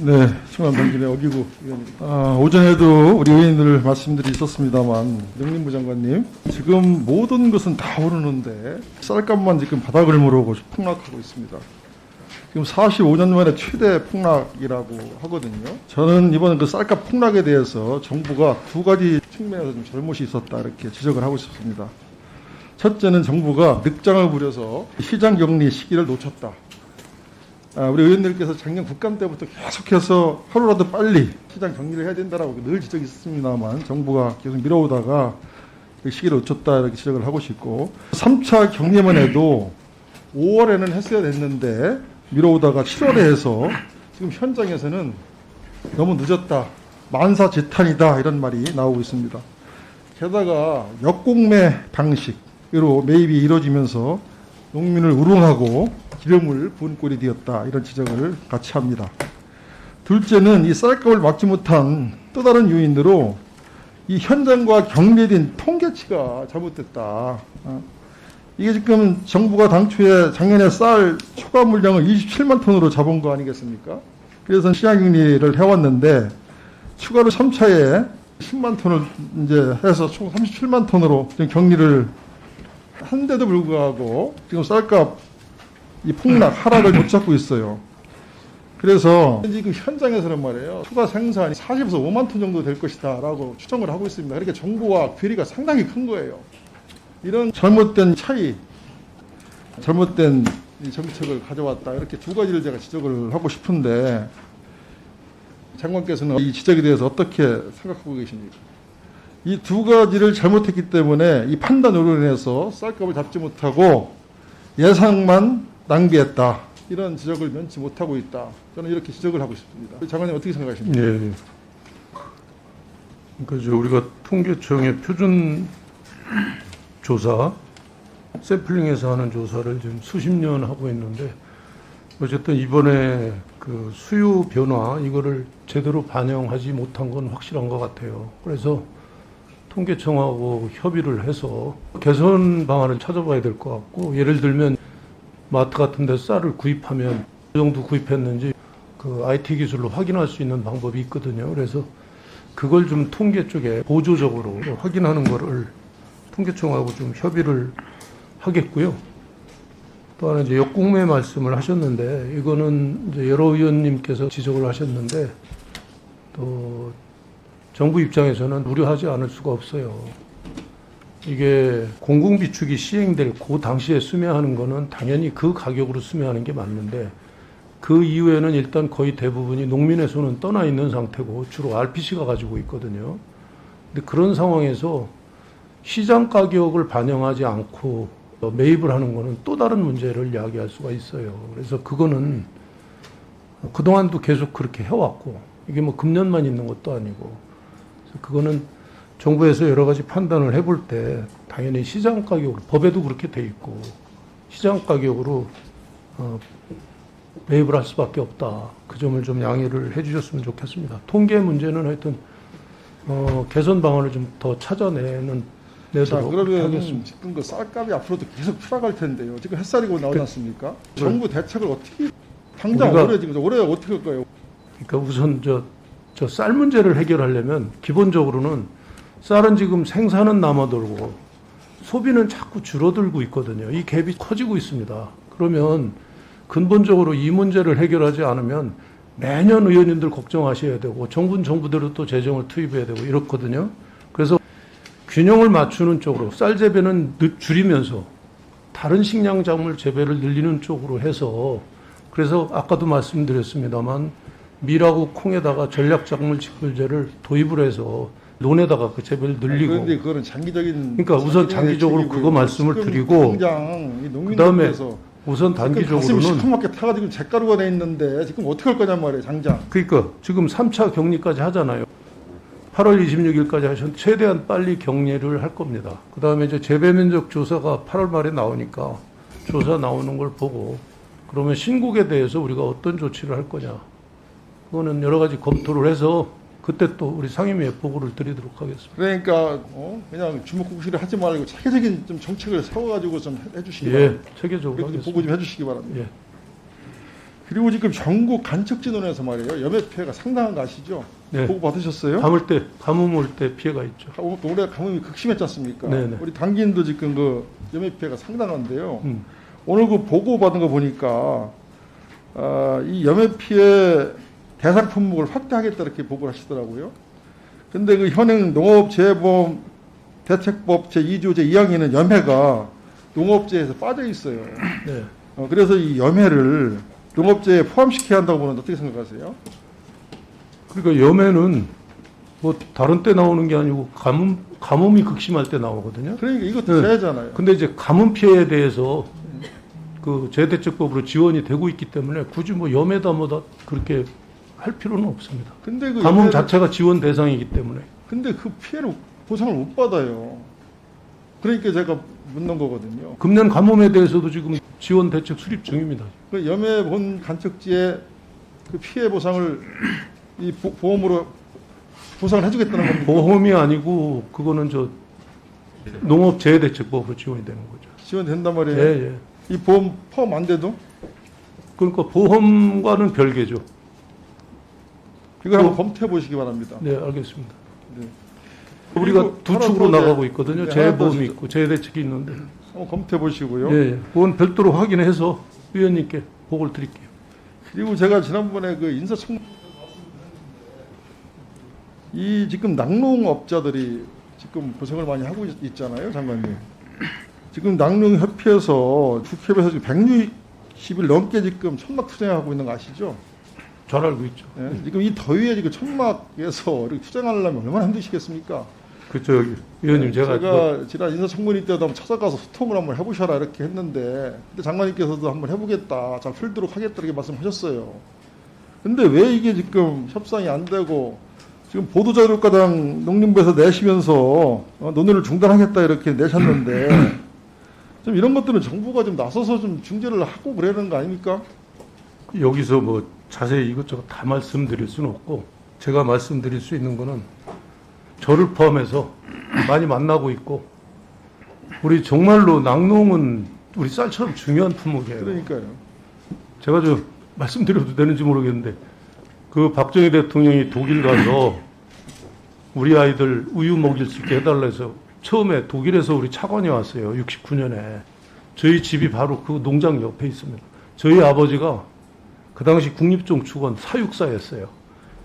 네, 충남 당진의 어기구 의원입니다. 오전에도 우리 의원들 말씀들이 있었습니다만, 영림부 장관님, 지금 모든 것은 다 오르는데 쌀값만 지금 바닥을 모르고 폭락하고 있습니다. 지금 45년 만에 최대 폭락이라고 하거든요. 저는 이번 그 쌀값 폭락에 대해서 정부가 두 가지 측면에서 좀 잘못이 있었다 이렇게 지적을 하고 싶습니다. 첫째는 정부가 늑장을 부려서 시장 격리 시기를 놓쳤다. 우리 의원님께서 작년 국감 때부터 계속해서 하루라도 빨리 시장 격리를 해야 된다라고 늘 지적이 있었습니다만 정부가 계속 미뤄오다가 그 시기를 놓쳤다 이렇게 지적을 하고 싶고, 3차 격리만 해도 5월에는 했어야 됐는데 미뤄오다가 7월에 해서 지금 현장에서는 너무 늦었다, 만사지탄이다 이런 말이 나오고 있습니다. 게다가 역공매 방식으로 매입이 이루어지면서 농민을 우롱하고 기름을 부은 꼴이 되었다 이런 지적을 같이 합니다. 둘째는 이 쌀값을 막지 못한 또 다른 요인으로 이 현장과 경계된 통계치가 잘못됐다. 이게 지금 정부가 당초에 작년에 쌀 초과 물량을 27만 톤으로 잡은 거 아니겠습니까? 그래서 시장 격리를 해왔는데 추가로 3차에 10만 톤을 이제 해서 총 37만 톤으로 지금 격리를 한데도 불구하고 지금 쌀값 이 폭락, 하락을 못 잡고 있어요. 그래서 지금 현장에서는 말이에요, 추가 생산이 40에서 5만 톤 정도 될 것이다 라고 추정을 하고 있습니다. 그러니까 정부와 괴리가 상당히 큰 거예요. 이런 잘못된 차이, 잘못된 이 정책을 가져왔다, 이렇게 두 가지를 제가 지적을 하고 싶은데 장관께서는 이 지적에 대해서 어떻게 생각하고 계십니까? 이 두 가지를 잘못했기 때문에 이 판단으로 인해서 쌀값을 잡지 못하고 예상만 낭비했다, 이런 지적을 면치 못하고 있다, 저는 이렇게 지적을 하고 싶습니다. 장관님 어떻게 생각하십니까? 예. 그러니까 우리가 통계청의 표준 조사, 샘플링에서 하는 조사를 지금 수십 년 하고 있는데, 어쨌든 이번에 그 수요 변화 이거를 제대로 반영하지 못한 건 확실한 것 같아요. 그래서 통계청하고 협의를 해서 개선 방안을 찾아봐야 될 것 같고, 예를 들면 마트 같은 데 쌀을 구입하면 어느 정도 구입했는지 그 IT 기술로 확인할 수 있는 방법이 있거든요. 그래서 그걸 좀 통계 쪽에 보조적으로 확인하는 거를 통계청하고 좀 협의를 하겠고요. 또 하나 이제 역공매 말씀을 하셨는데, 이거는 이제 여러 의원님께서 지적을 하셨는데, 또 정부 입장에서는 우려하지 않을 수가 없어요. 이게 공공비축이 시행될 그 당시에 수매하는 거는 당연히 그 가격으로 수매하는 게 맞는데, 그 이후에는 일단 거의 대부분이 농민의 손은 떠나 있는 상태고 주로 RPC가 가지고 있거든요. 근데 그런 상황에서 시장 가격을 반영하지 않고 매입을 하는 거는 또 다른 문제를 야기할 수가 있어요. 그래서 그거는 그동안도 계속 그렇게 해왔고, 이게 뭐 금년만 있는 것도 아니고, 그래서 그거는 정부에서 여러 가지 판단을 해볼 때 당연히 시장 가격으로, 법에도 그렇게 돼 있고 시장 가격으로 매입을 할 수밖에 없다. 그 점을 좀 양해를 해 주셨으면 좋겠습니다. 통계 문제는 하여튼 개선 방안을 좀 더 찾아내도록 그러면 하겠습니다. 지금 그 쌀값이 앞으로도 계속 추락할 텐데요. 지금 햇살이고 나오지 않습니까? 정부 대책을 어떻게, 당장 올해 어떻게 할 거예요? 그러니까 우선 저 쌀 문제를 해결하려면 기본적으로는 쌀은 지금 생산은 남아돌고 소비는 자꾸 줄어들고 있거든요. 이 갭이 커지고 있습니다. 그러면 근본적으로 이 문제를 해결하지 않으면 매년 의원님들 걱정하셔야 되고 정부대로 또 재정을 투입해야 되고 이렇거든요. 그래서 균형을 맞추는 쪽으로 쌀 재배는 줄이면서 다른 식량작물 재배를 늘리는 쪽으로 해서, 그래서 아까도 말씀드렸습니다만 밀하고 콩에다가 전략작물 직불제를 도입을 해서 논에다가 그 재배를 늘리고. 그런데 그거는 장기적인. 그러니까 우선 장기적으로 그거 말씀을 드리고, 그다음에 우선 단기적으로는 가슴이 시커멓게 타가지고 잿가루가 돼 있는데 지금 어떻게 할 거냔 말이에요, 당장. 그러니까 지금 3차 격리까지 하잖아요. 8월 26일까지 하셨는데 최대한 빨리 격리를 할 겁니다. 그다음에 이제 재배 면적 조사가 8월 말에 나오니까 조사 나오는 걸 보고, 그러면 신곡에 대해서 우리가 어떤 조치를 할 거냐, 그거는 여러 가지 검토를 해서 그때 또 우리 상임위에 보고를 드리도록 하겠습니다. 그러니까 그냥 주먹구구시를 하지 말고 체계적인 좀 정책을 세워가지고 좀 해주시기 바랍니다. 체계적으로 하겠습니다. 보고 좀 해주시기 바랍니다. 예. 그리고 지금 전국 간척진원에서 말이에요. 염해 피해가 상당한 거 아시죠? 네. 보고 받으셨어요? 가뭄 올 때 피해가 있죠. 올해 가뭄이 극심했지 않습니까? 네네. 우리 당기인도 지금 그 염해 피해가 상당한데요. 오늘 그 보고 받은 거 보니까 이 염해 피해 대상 품목을 확대하겠다 이렇게 보고를 하시더라고요. 근데 그 현행 농업재해보험 대책법 제2조 제2항에는 염해가 농업재해에서 빠져 있어요. 네. 그래서 이 염해를 농업재해에 포함시켜야 한다고 보는데 어떻게 생각하세요? 그러니까 염해는 뭐 다른 때 나오는 게 아니고 가뭄이 극심할 때 나오거든요. 그러니까 이것도 네. 재해잖아요. 근데 이제 가뭄 피해에 대해서 그 재해대책법으로 지원이 되고 있기 때문에 굳이 뭐 염해다 뭐다 그렇게 할 필요는 없습니다. 근데 그 가뭄 염해를- 자체가 지원 대상이기 때문에. 근데 그 피해를 보상을 못 받아요. 그러니까 제가 묻는 거거든요. 금년 가뭄에 대해서도 지금 지원 대책 수립 중입니다. 그 염해 본 간척지에 그 피해 보상을 이 보험으로 보상을 해주겠다는 겁니다. 보험이 아니고 그거는 저 농업재해대책법으로 지원이 되는 거죠. 지원된단 말이에요. 예, 예. 이 보험 포함 안 돼도 그러니까 보험과는 별개죠. 이걸 한번 검토해 보시기 바랍니다. 네, 알겠습니다. 네. 우리가 그리고 두 하나 축으로 더 이제- 나가고 있거든요. 네, 재해보험이 하나 더 있고 재해대책이 있는데. 한번 검토해 보시고요. 예, 예. 그건 별도로 확인해서 위원님께 보고를 드릴게요. 그리고 제가 지난번에 그 인사청문 이 지금 낙농업자들이 지금 고생을 많이 하고 있잖아요, 장관님. 지금 낙농협회에서 주협에서 지금 160일 넘게 지금 천막 투쟁하고 있는 거 아시죠? 잘 알고 있죠. 예? 지금 이 더위에 지금 천막에서 이렇게 투쟁하려면 얼마나 힘드시겠습니까? 그쵸, 위원님 제가 지난 인사청문회 때도 한번 찾아가서 소통을 한번 해보셔라 이렇게 했는데 근데 장관님께서도 한번 해보겠다, 잘 풀도록 하겠다 이렇게 말씀하셨어요. 근데 왜 이게 지금 협상이 안 되고 지금 보도자료과당 농림부에서 내시면서 논의를 중단하겠다 이렇게 내셨는데 좀 이런 것들은 정부가 좀 나서서 좀 중재를 하고 그러는 거 아닙니까? 여기서 뭐 자세히 이것저것 다 말씀드릴 수는 없고 제가 말씀드릴 수 있는 거는 저를 포함해서 많이 만나고 있고 우리 정말로 낙농은 우리 쌀처럼 중요한 품목이에요. 그러니까요. 제가 좀 말씀드려도 되는지 모르겠는데 그 박정희 대통령이 독일 가서 우리 아이들 우유 먹일 수 있게 해달라 해서 처음에 독일에서 우리 차관이 왔어요. 69년에. 저희 집이 바로 그 농장 옆에 있습니다. 저희 아버지가 그 당시 국립종축원 사육사였어요.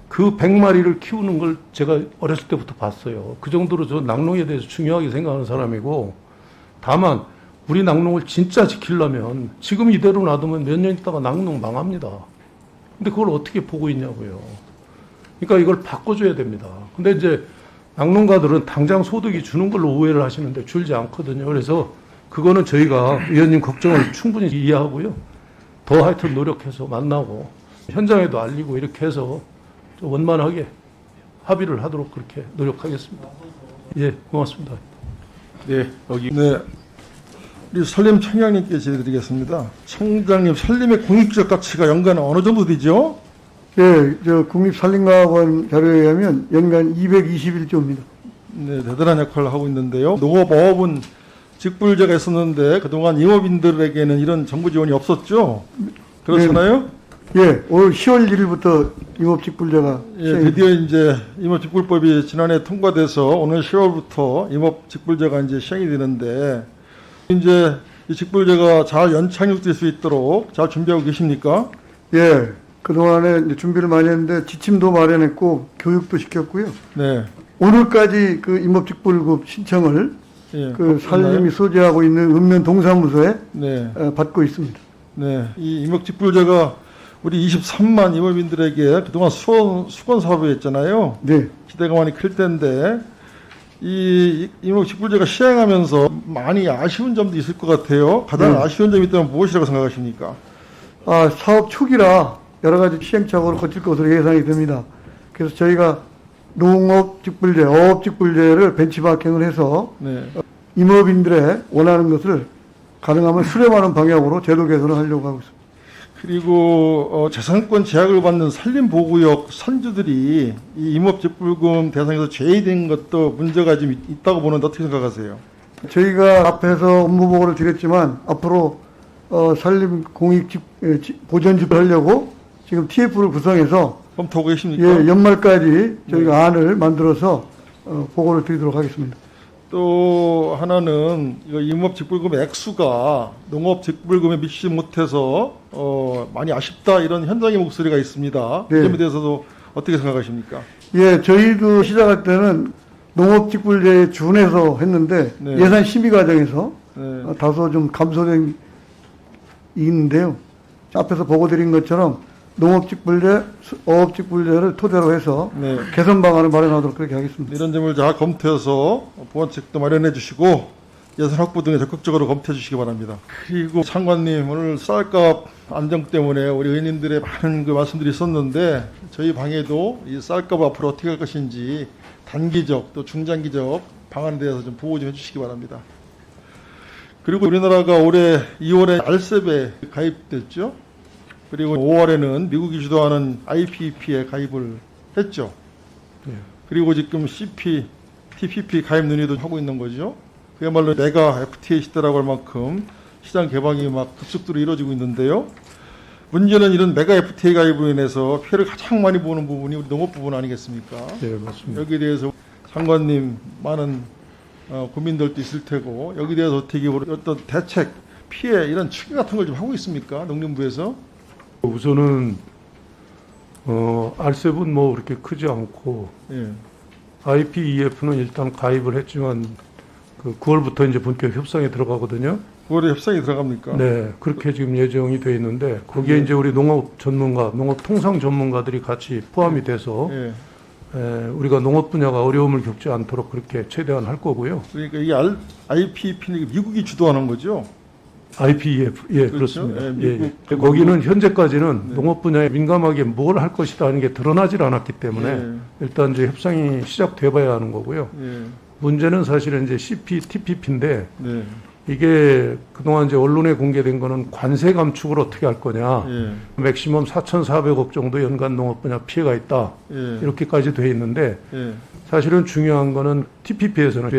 그 100마리를 키우는 걸 제가 어렸을 때부터 봤어요. 그 정도로 저 낙농에 대해서 중요하게 생각하는 사람이고 다만 우리 낙농을 진짜 지키려면 지금 이대로 놔두면 몇 년 있다가 낙농 망합니다. 근데 그걸 어떻게 보고 있냐고요. 그러니까 이걸 바꿔줘야 됩니다. 근데 이제 낙농가들은 당장 소득이 주는 걸로 오해를 하시는데 줄지 않거든요. 그래서 그거는 저희가 위원님 걱정을 충분히 이해하고요. 더 하여튼 노력해서 만나고 현장에도 알리고 이렇게 해서 좀 원만하게 합의를 하도록 그렇게 노력하겠습니다. 예, 고맙습니다. 네, 우리 산림 청장님께 질의드리겠습니다. 청장님, 산림의 공익적 가치가 연간 어느 정도 되죠? 예, 저 국립산림과학원 자료에 의하면 연간 221조입니다. 네, 대단한 역할을 하고 있는데요. 농업어업은 직불제가 있었는데 그동안 임업인들에게는 이런 정부 지원이 없었죠? 그렇잖아요? 예, 올 10월 1일부터 임업직불제가 예, 드디어 이제 임업직불법이 지난해 통과돼서 오늘 10월부터 임업직불제가 이제 시행이 되는데 이제 이 직불제가 잘 연착륙될 수 있도록 잘 준비하고 계십니까? 예, 그동안에 이제 준비를 많이 했는데 지침도 마련했고 교육도 시켰고요. 네. 오늘까지 그 임업직불급 신청을 예, 그 산림이 소재하고 있는 읍면 동사무소에 네. 받고 있습니다. 네. 이 임업직불제가 우리 23만 임업인들에게 그동안 수건 사업이었잖아요. 네. 기대가 많이 클 텐데 이 임업직불제가 시행하면서 많이 아쉬운 점도 있을 것 같아요. 가장 아쉬운 점이 있다면 무엇이라고 생각하십니까? 사업 초기라 여러 가지 시행착오를 거칠 것으로 예상이 됩니다. 그래서 저희가 농업직불제, 어업직불제를 벤치마킹을 해서 네. 임업인들의 원하는 것을 가능하면 수렴하는 방향으로 제도 개선을 하려고 하고 있습니다. 그리고 재산권 제약을 받는 산림보구역 선주들이 이 임업직불금 대상에서 제외된 것도 문제가 좀 있다고 보는데 어떻게 생각하세요? 저희가 앞에서 업무보고를 드렸지만 앞으로 산림공익 보전집을 하려고 지금 TF를 구성해서 검토하고 계십니까? 예, 연말까지 저희가 안을 만들어서 보고를 드리도록 하겠습니다. 또 하나는 이거 임업직불금 액수가 농업직불금에 미치지 못해서 많이 아쉽다 이런 현장의 목소리가 있습니다. 네. 이 점에 대해서도 어떻게 생각하십니까? 예, 저희도 시작할 때는 농업직불제에 준해서 했는데 네. 예산 심의 과정에서 네. 다소 좀 감소된 있는데요. 앞에서 보고드린 것처럼 농업직불제, 어업직불제를 토대로 해서 네. 개선 방안을 마련하도록 그렇게 하겠습니다. 이런 점을 잘 검토해서 보완책도 마련해 주시고 예산 확보 등에 적극적으로 검토해 주시기 바랍니다. 그리고 장관님 오늘 쌀값 안정 때문에 우리 의원님들의 많은 그 말씀들이 있었는데 저희 방에도 이 쌀값 앞으로 어떻게 할 것인지 단기적 또 중장기적 방안에 대해서 좀 보고 좀 해주시기 바랍니다. 그리고 우리나라가 올해 2월에 RCEP에 가입됐죠. 그리고 5월에는 미국이 주도하는 IPEP에 가입을 했죠. 예. 그리고 지금 CP, TPP 가입 논의도 하고 있는 거죠. 그야말로 메가 FTA 시대라고 할 만큼 시장 개방이 막 급속도로 이루어지고 있는데요. 문제는 이런 메가 FTA 가입으로 인해서 피해를 가장 많이 보는 부분이 우리 농업 부분 아니겠습니까? 네, 맞습니다. 여기에 대해서 장관님 많은 고민들도 있을 테고 여기에 대해서 어떻게 어떤 대책, 피해 이런 추계 같은 걸 좀 하고 있습니까? 농림부에서? 우선은 RCEP은 뭐 그렇게 크지 않고 예. IPEF는 일단 가입을 했지만 그 9월부터 이제 본격 협상에 들어가거든요. 9월에 협상이 들어갑니까? 네, 그렇게 지금 예정이 돼 있는데 거기에 네. 이제 우리 농업 전문가, 농업 통상 전문가들이 같이 포함이 돼서 예. 우리가 농업 분야가 어려움을 겪지 않도록 그렇게 최대한 할 거고요. 그러니까 이 IPEP는 미국이 주도하는 거죠? IPEF, 예, 그렇죠? 그렇습니다. 예, 예, 미국, 예. 거기는 현재까지는 네. 농업 분야에 민감하게 뭘 할 것이다 하는 게 드러나질 않았기 때문에 예. 일단 이제 협상이 시작돼봐야 하는 거고요. 예. 문제는 사실은 이제 CPTPP인데 네. 이게 그동안 이제 언론에 공개된 거는 관세 감축을 어떻게 할 거냐. 예. 맥시멈 4,400억 정도 연간 농업 분야 피해가 있다. 예. 이렇게까지 돼 있는데 예. 사실은 중요한 거는 TPP에서는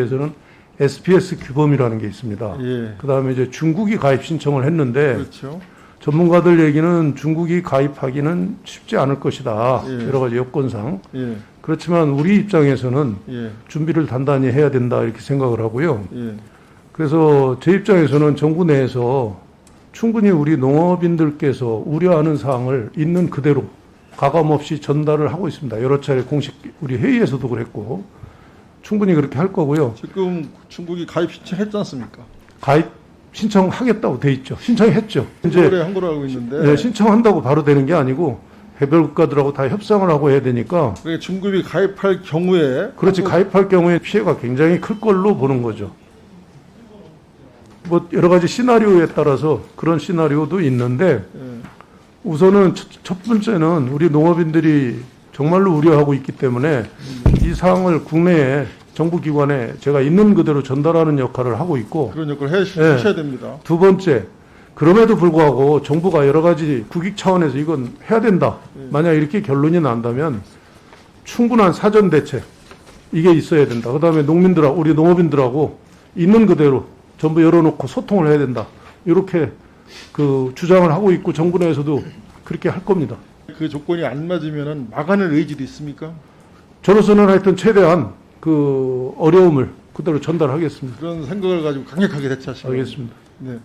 SPS 규범이라는 게 있습니다. 예. 그다음에 이제 중국이 가입 신청을 했는데 그렇죠. 전문가들 얘기는 중국이 가입하기는 쉽지 않을 것이다. 예. 여러 가지 여건상. 예. 그렇지만 우리 입장에서는 예. 준비를 단단히 해야 된다 이렇게 생각을 하고요. 예. 그래서 제 입장에서는 정부 내에서 충분히 우리 농업인들께서 우려하는 사항을 있는 그대로 가감 없이 전달을 하고 있습니다. 여러 차례 공식 우리 회의에서도 그랬고 충분히 그렇게 할 거고요. 지금 중국이 가입 신청했지 않습니까? 가입 신청하겠다고 돼 있죠. 신청했죠. 올해 한 걸로 알고 있는데. 네, 신청한다고 바로 되는 게 아니고 개별 국가들하고 다 협상을 하고 해야 되니까 그러니까 중국이 가입할 경우에 그렇지 가입할 경우에 피해가 굉장히 클 걸로 보는 거죠. 뭐 여러 가지 시나리오에 따라서 그런 시나리오도 있는데 예. 우선은 첫 번째는 우리 농업인들이 정말로 우려하고 있기 때문에 이 사항을 국내에 정부기관에 제가 있는 그대로 전달하는 역할을 하고 있고 그런 역할을 예. 하셔야 됩니다. 두 번째 그럼에도 불구하고 정부가 여러 가지 국익 차원에서 이건 해야 된다. 만약 이렇게 결론이 난다면 충분한 사전 대책 이게 있어야 된다. 그다음에 농민들하고 우리 농업인들하고 있는 그대로 전부 열어놓고 소통을 해야 된다. 이렇게 그 주장을 하고 있고 정부 내에서도 그렇게 할 겁니다. 그 조건이 안 맞으면은 막아낼 의지도 있습니까? 저로서는 하여튼 최대한 그 어려움을 그대로 전달하겠습니다. 그런 생각을 가지고 강력하게 대처하시기 바랍니다. 알겠습니다. 네.